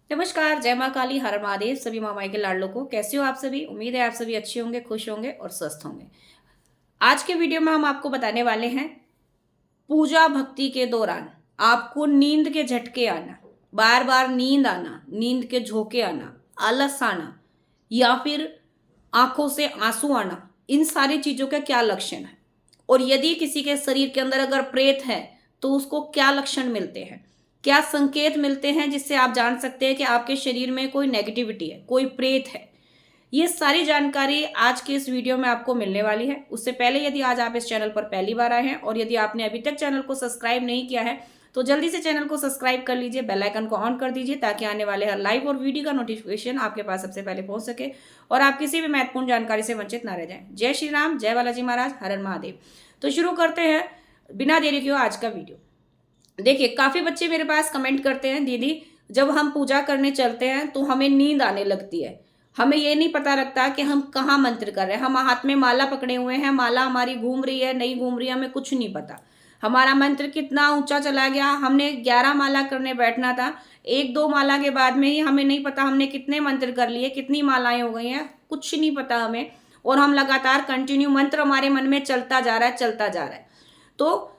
नमस्कार, जय माँ काली, हर महादेव। सभी माँ माई के लाडलों को कैसे हो आप सभी। उम्मीद है आप सभी अच्छे होंगे, खुश होंगे और स्वस्थ होंगे। आज के वीडियो में हम आपको बताने वाले हैं पूजा भक्ति के दौरान आपको नींद के झटके आना, बार बार नींद आना, नींद के झोंके आना, आलस आना या फिर आंखों से आंसू आना, इन सारी चीजों का क्या लक्षण है और यदि किसी के शरीर के अंदर अगर प्रेत है तो उसको क्या लक्षण मिलते हैं, क्या संकेत मिलते हैं जिससे आप जान सकते हैं कि आपके शरीर में कोई नेगेटिविटी है, कोई प्रेत है। ये सारी जानकारी आज के इस वीडियो में आपको मिलने वाली है। उससे पहले यदि आज आप इस चैनल पर पहली बार आए हैं और यदि आपने अभी तक चैनल को सब्सक्राइब नहीं किया है तो जल्दी से चैनल को सब्सक्राइब कर लीजिए, बेल आइकन को ऑन कर दीजिए ताकि आने वाले हर लाइव और वीडियो का नोटिफिकेशन आपके पास सबसे पहले पहुंच सके और आप किसी भी महत्वपूर्ण जानकारी से वंचित ना रह जाएं। जय श्री राम, जय बालाजी महाराज, हर हर महादेव। तो शुरू करते हैं बिना देरी के आज का वीडियो। देखिए, काफी बच्चे मेरे पास कमेंट करते हैं, दीदी जब हम पूजा करने चलते हैं तो हमें नींद आने लगती है, हमें ये नहीं पता लगता कि हम कहाँ मंत्र कर रहे हैं। हम हाथ में माला पकड़े हुए हैं, माला हमारी घूम रही है नहीं घूम रही है, हमें कुछ नहीं पता। हमारा मंत्र कितना ऊंचा चला गया, हमने 11 माला करने बैठना था, 1-2 माला के बाद में ही हमें नहीं पता हमने कितने मंत्र कर लिए, कितनी मालाएं हो गई हैं, कुछ नहीं पता हमें। और हम लगातार कंटिन्यू मंत्र हमारे मन में चलता जा रहा है, चलता जा रहा है। तो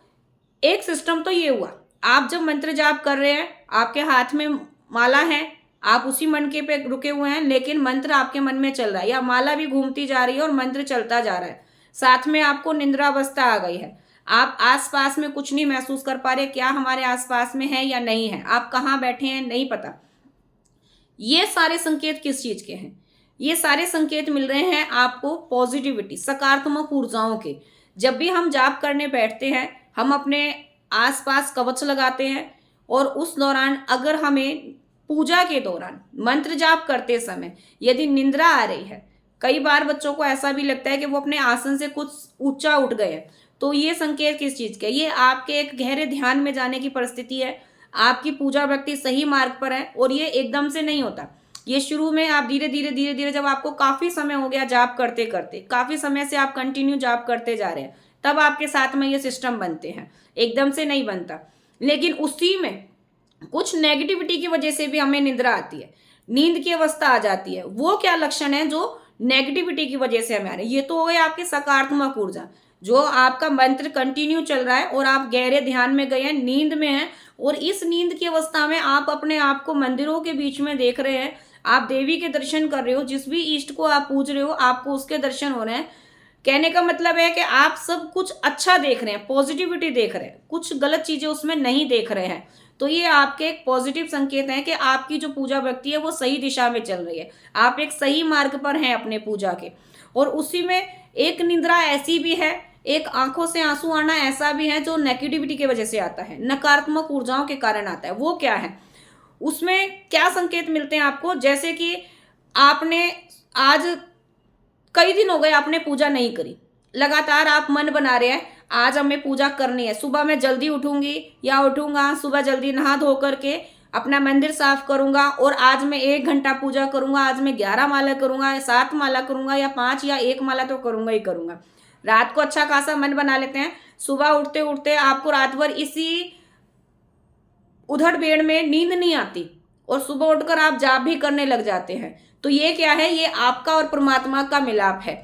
एक सिस्टम तो ये हुआ, आप जब मंत्र जाप कर रहे हैं, आपके हाथ में माला है, आप उसी मन के पे रुके हुए हैं, लेकिन मंत्र आपके मन में चल रहा है या माला भी घूमती जा रही है और मंत्र चलता जा रहा है। साथ में आपको निंद्रावस्था आ गई है, आप आसपास में कुछ नहीं महसूस कर पा रहे, क्या हमारे आसपास में है या नहीं है, आप कहाँ बैठे हैं नहीं पता। ये सारे संकेत किस चीज के हैं? ये सारे संकेत मिल रहे हैं आपको पॉजिटिविटी, सकारात्मक ऊर्जाओं के। जब भी हम जाप करने बैठते हैं, हम अपने आसपास कवच लगाते हैं और उस दौरान अगर हमें पूजा के दौरान मंत्र जाप करते समय यदि निंद्रा आ रही है, कई बार बच्चों को ऐसा भी लगता है कि वो अपने आसन से कुछ ऊंचा उठ गए हैं, तो ये संकेत किस चीज के? ये आपके एक गहरे ध्यान में जाने की परिस्थिति है, आपकी पूजा भक्ति सही मार्ग पर है। और ये एकदम से नहीं होता, ये शुरू में आप धीरे धीरे धीरे धीरे, जब आपको काफी समय हो गया जाप करते करते, काफी समय से आप कंटिन्यू जाप करते जा रहे हैं, तब आपके साथ में ये सिस्टम बनते हैं, एकदम से नहीं बनता। लेकिन उसी में कुछ नेगेटिविटी की वजह से भी हमें निद्रा आती है, नींद की अवस्था आ जाती है। वो क्या लक्षण है जो नेगेटिविटी की वजह से हमें आ रहे हैं? ये तो हो गई आपकी सकारात्मक ऊर्जा, जो आपका मंत्र कंटिन्यू चल रहा है और आप गहरे ध्यान में गए हैं, नींद में हैं, और इस नींद की अवस्था में आप अपने आप को मंदिरों के बीच में देख रहे हैं, आप देवी के दर्शन कर रहे हो, जिस भी इष्ट को आप पूज रहे हो आपको उसके दर्शन हो रहे हैं। कहने का मतलब है कि आप सब कुछ अच्छा देख रहे हैं, पॉजिटिविटी देख रहे हैं, कुछ गलत चीजें उसमें नहीं देख रहे हैं। तो ये आपके एक पॉजिटिव संकेत हैं कि आपकी जो पूजा भक्ति है वो सही दिशा में चल रही है, आप एक सही मार्ग पर हैं अपने पूजा के। और उसी में एक निद्रा ऐसी भी है, एक आंखों से आंसू आना ऐसा भी है जो नेगेटिविटी की वजह से आता है, नकारात्मक ऊर्जाओं के कारण आता है। वो क्या है, उसमें क्या संकेत मिलते हैं आपको? जैसे कि आपने आज कई दिन हो गए आपने पूजा नहीं करी, लगातार आप मन बना रहे हैं आज हमें पूजा करनी है, सुबह मैं जल्दी उठूंगी या उठूंगा, सुबह जल्दी नहा धो करके अपना मंदिर साफ करूंगा और आज मैं 1 घंटा पूजा करूंगा, आज मैं 11 माला करूंगा, 7 माला करूंगा या 5 या 1 माला तो करूंगा ही करूंगा। रात को अच्छा खासा मन बना लेते हैं, सुबह उठते उठते आपको रात भर इसी उधड़ बेड़ में नींद नहीं आती और सुबह उठकर आप जाप भी करने लग जाते हैं। तो ये क्या है? ये आपका और परमात्मा का मिलाप है,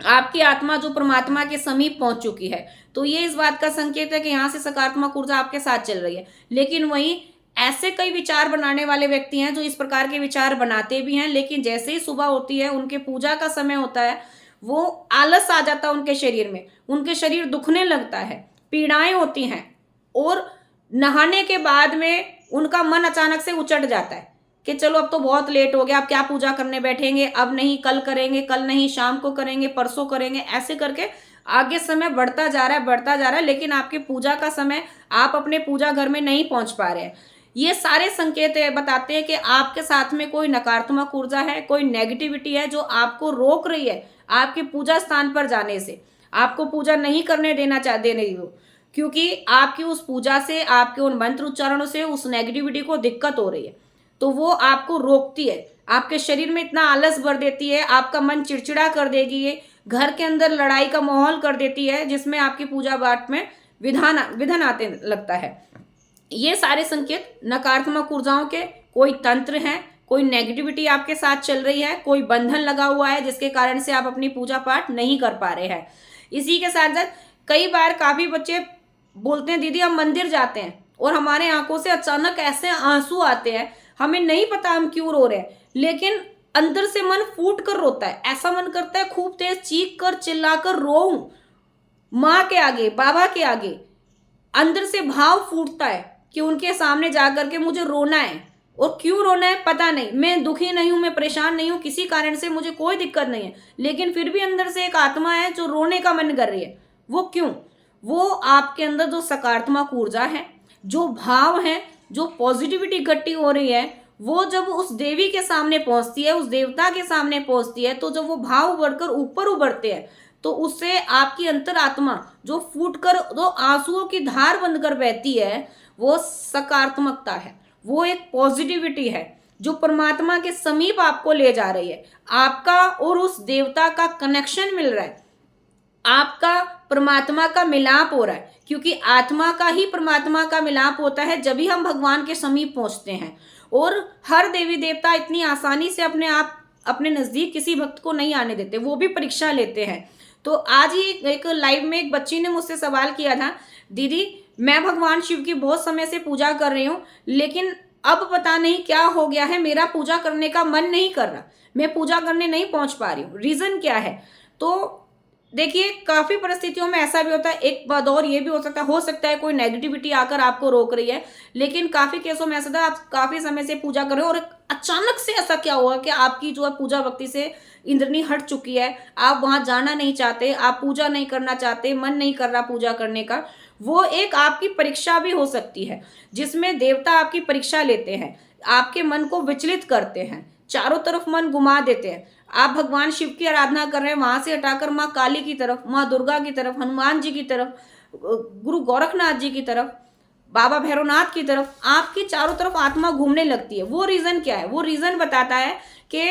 आपकी आत्मा जो परमात्मा के समीप पहुंच चुकी है। तो ये इस बात का संकेत है कि यहाँ से सकारात्मक ऊर्जा आपके साथ चल रही है। लेकिन वहीं ऐसे कई विचार बनाने वाले व्यक्ति हैं जो इस प्रकार के विचार बनाते भी हैं, लेकिन जैसे ही सुबह होती है, उनके पूजा का समय होता है, वो आलस आ जाता है उनके शरीर में, उनके शरीर दुखने लगता है, पीड़ाएं होती हैं और नहाने के बाद में उनका मन अचानक से उचट जाता है कि चलो अब तो बहुत लेट हो गया, अब क्या पूजा करने बैठेंगे, अब नहीं कल करेंगे, कल नहीं शाम को करेंगे, परसों करेंगे, ऐसे करके आगे समय बढ़ता जा रहा है, बढ़ता जा रहा है, लेकिन आपकी पूजा का समय आप अपने पूजा घर में नहीं पहुंच पा रहे हैं। ये सारे संकेत बताते हैं कि आपके साथ में कोई नकारात्मक ऊर्जा है, कोई नेगेटिविटी है जो आपको रोक रही है आपके पूजा स्थान पर जाने से, आपको पूजा नहीं करने दे रही हो, क्योंकि आपकी उस पूजा से, आपके उन मंत्र उच्चारणों से उस नेगेटिविटी को दिक्कत हो रही है। तो वो आपको रोकती है, आपके शरीर में इतना आलस भर देती है, आपका मन चिड़चिड़ा कर देगी, ये घर के अंदर लड़ाई का माहौल कर देती है, जिसमें आपकी पूजा पाठ में विघन आते लगता है। ये सारे संकेत नकारात्मक ऊर्जाओं के, कोई तंत्र है, कोई नेगेटिविटी आपके साथ चल रही है, कोई बंधन लगा हुआ है जिसके कारण से आप अपनी पूजा पाठ नहीं कर पा रहे हैं। इसी के साथ साथ कई बार काफी बच्चे बोलते हैं दीदी हम मंदिर जाते हैं और हमारे आंखों से अचानक ऐसे आंसू आते हैं, हमें नहीं पता हम क्यों रो रहे हैं, लेकिन अंदर से मन फूट कर रोता है। ऐसा मन करता है खूब तेज चीख कर चिल्ला कर रोऊं माँ के आगे, बाबा के आगे। अंदर से भाव फूटता है कि उनके सामने जाकर के मुझे रोना है। और क्यों रोना है पता नहीं, मैं दुखी नहीं हूं, मैं परेशान नहीं हूं, किसी कारण से मुझे कोई दिक्कत नहीं है, लेकिन फिर भी अंदर से एक आत्मा है जो रोने का मन कर रही है। वो क्यों? वो आपके अंदर जो सकारात्मक ऊर्जा है, जो भाव है, जो पॉजिटिविटी इकट्ठी हो रही है, वो जब उस देवी के सामने पहुंचती है, उस देवता के सामने पहुंचती है, तो जब वो भाव उभरकर ऊपर उभरते हैं तो उससे आपकी अंतरात्मा जो फूट कर जो आंसुओं की धार बनकर बहती है, वो सकारात्मकता है, वो एक पॉजिटिविटी है जो परमात्मा के समीप आपको ले जा रही है। आपका और उस देवता का कनेक्शन मिल रहा है, आपका परमात्मा का मिलाप हो रहा है, क्योंकि आत्मा का ही परमात्मा का मिलाप होता है जब भी हम भगवान के समीप पहुंचते हैं। और हर देवी देवता इतनी आसानी से अपने नजदीक किसी भक्त को नहीं आने देते, वो भी परीक्षा लेते हैं। तो आज ही एक लाइव में एक बच्ची ने मुझसे सवाल किया था, दीदी मैं भगवान शिव की बहुत समय से पूजा कर रही हूँ, लेकिन अब पता नहीं क्या हो गया है, मेरा पूजा करने का मन नहीं कर रहा, मैं पूजा करने नहीं पहुंच पा रही हूँ, रीजन क्या है? तो देखिए काफी परिस्थितियों में ऐसा भी होता है, एक दौर ये भी हो सकता है कोई नेगेटिविटी आकर आपको रोक रही है, लेकिन काफी केसों में ऐसा था आप काफी समय से पूजा कर रहे हो और अचानक से ऐसा क्या हुआ कि आपकी जो है पूजा भक्ति से इंद्रनी हट चुकी है, आप वहां जाना नहीं चाहते, आप पूजा नहीं करना चाहते, मन नहीं कर रहा पूजा करने का। वो एक आपकी परीक्षा भी हो सकती है जिसमें देवता आपकी परीक्षा लेते हैं, आपके मन को विचलित करते हैं, चारों तरफ मन घुमा देते हैं। आप भगवान शिव की आराधना कर रहे हैं, वहां से हटाकर माँ काली की तरफ, माँ दुर्गा की तरफ, हनुमान जी की तरफ, गुरु गोरखनाथ जी की तरफ, बाबा भैरवनाथ की तरफ, आपकी चारों तरफ आत्मा घूमने लगती है। वो रीजन क्या है? वो रीजन बताता है कि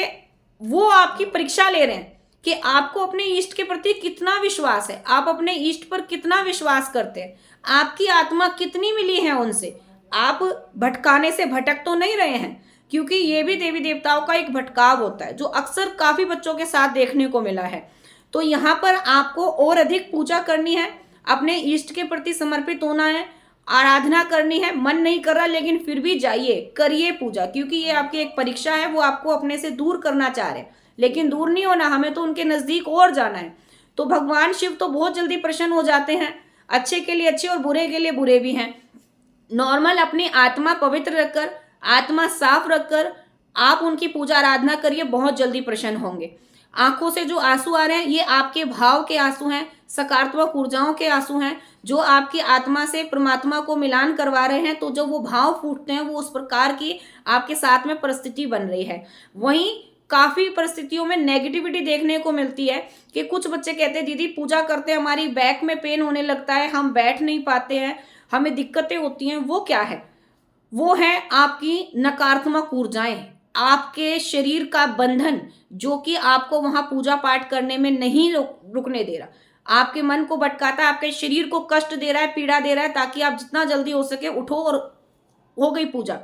वो आपकी परीक्षा ले रहे हैं कि आपको अपने इष्ट के प्रति कितना विश्वास है, आप अपने इष्ट पर कितना विश्वास करते हैं, आपकी आत्मा कितनी मिली है उनसे, आप भटकाने से भटक तो नहीं रहे हैं, क्योंकि ये भी देवी देवताओं का एक भटकाव होता है जो अक्सर काफी बच्चों के साथ देखने को मिला है। तो यहाँ पर आपको और अधिक पूजा करनी है, अपने इष्ट के प्रति समर्पित होना है, आराधना करनी है। मन नहीं कर रहा लेकिन फिर भी जाइए, करिए पूजा, क्योंकि ये आपकी एक परीक्षा है, वो आपको अपने से दूर करना चाह रहे हैं, लेकिन दूर नहीं होना, हमें तो उनके नजदीक और जाना है। तो भगवान शिव तो बहुत जल्दी प्रसन्न हो जाते हैं, अच्छे के लिए अच्छे और बुरे के लिए बुरे भी हैं। नॉर्मल अपनी आत्मा पवित्र रखकर, आत्मा साफ रखकर आप उनकी पूजा आराधना करिए, बहुत जल्दी प्रसन्न होंगे। आंखों से जो आंसू आ रहे हैं ये आपके भाव के आंसू हैं, सकारात्मक ऊर्जाओं के आंसू हैं जो आपकी आत्मा से परमात्मा को मिलान करवा रहे हैं। तो जब वो भाव फूटते हैं वो उस प्रकार की आपके साथ में परिस्थिति बन रही है। वहीं काफी परिस्थितियों में नेगेटिविटी देखने को मिलती है कि कुछ बच्चे कहते हैं दीदी पूजा करते हैं हमारी बैक में पेन होने लगता है, हम बैठ नहीं पाते हैं, हमें दिक्कतें होती हैं। वो क्या है? वो है आपकी नकारात्मक ऊर्जाएं, आपके शरीर का बंधन जो कि आपको वहां पूजा पाठ करने में नहीं रुकने दे रहा, आपके मन को भटकाता है, आपके शरीर को कष्ट दे रहा है, पीड़ा दे रहा है, ताकि आप जितना जल्दी हो सके उठो और हो गई पूजा।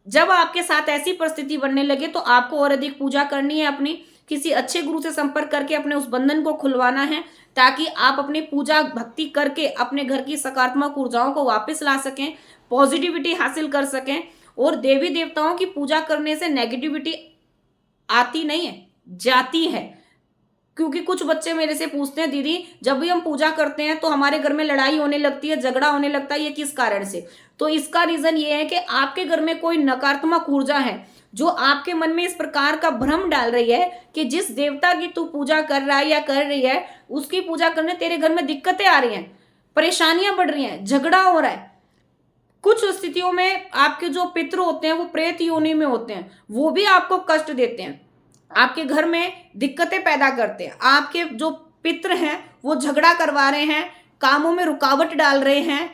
जब आपके साथ ऐसी परिस्थिति बनने लगे तो आपको और अधिक पूजा करनी है, अपनी किसी अच्छे गुरु से संपर्क करके अपने उस बंधन को खुलवाना है, ताकि आप अपनी पूजा भक्ति करके अपने घर की सकारात्मक ऊर्जाओं को वापस ला सकें, पॉजिटिविटी हासिल कर सकें। और देवी देवताओं की पूजा करने से नेगेटिविटी आती नहीं है, जाती है। क्योंकि कुछ बच्चे मेरे से पूछते हैं दीदी जब भी हम पूजा करते हैं तो हमारे घर में लड़ाई होने लगती है, झगड़ा होने लगता है, ये किस कारण से? तो इसका रीजन ये है कि आपके घर में कोई नकारात्मक ऊर्जा है जो आपके मन में इस प्रकार का भ्रम डाल रही है कि जिस देवता की तू पूजा कर रहा है या कर रही है उसकी पूजा करने तेरे घर में दिक्कतें आ रही हैं, परेशानियां बढ़ रही हैं, झगड़ा हो रहा है। कुछ स्थितियों में आपके जो पितृ होते हैं वो प्रेत योनि में होते हैं, वो भी आपको कष्ट देते हैं, आपके घर में दिक्कतें पैदा करते हैं। आपके जो पितृ हैं वो झगड़ा करवा रहे हैं, कामों में रुकावट डाल रहे हैं,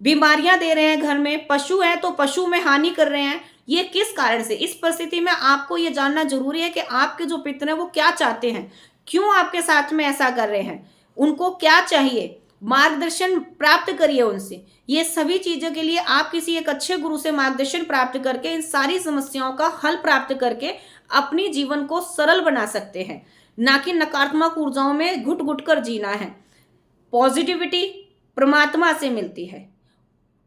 बीमारियां दे रहे हैं, घर में पशु है तो पशु में हानि कर रहे हैं। ये किस कारण से? इस परिस्थिति में आपको ये जानना जरूरी है कि आपके जो पितृ हैं वो क्या चाहते हैं, क्यों आपके साथ में ऐसा कर रहे हैं, उनको क्या चाहिए, मार्गदर्शन प्राप्त करिए उनसे। ये सभी चीज़ों के लिए आप किसी एक अच्छे गुरु से मार्गदर्शन प्राप्त करके इन सारी समस्याओं का हल प्राप्त करके अपनी जीवन को सरल बना सकते हैं, ना कि नकारात्मक ऊर्जाओं में घुट घुट कर जीना है। पॉजिटिविटी परमात्मा से मिलती है।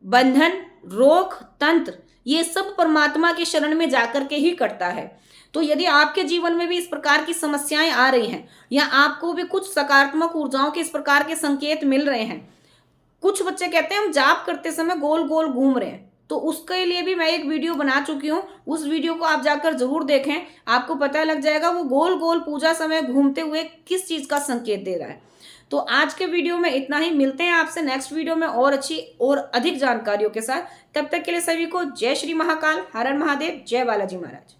बंधन, रोग, तंत्र ये सब परमात्मा के शरण में जाकर के ही कटता है। तो यदि आपके जीवन में भी इस प्रकार की समस्याएं आ रही हैं या आपको भी कुछ सकारात्मक ऊर्जाओं के इस प्रकार के संकेत मिल रहे हैं, कुछ बच्चे कहते हैं हम जाप करते समय गोल गोल घूम रहे हैं, तो उसके लिए भी मैं एक वीडियो बना चुकी हूँ। उस वीडियो को आप जाकर जरूर देखें, आपको पता लग जाएगा वो गोल गोल पूजा समय घूमते हुए किस चीज का संकेत दे रहा है। तो आज के वीडियो में इतना ही। मिलते हैं आपसे नेक्स्ट वीडियो में और अच्छी और अधिक जानकारियों के साथ। तब तक के लिए सभी को जय श्री महाकाल, हर हर महादेव, जय बालाजी महाराज।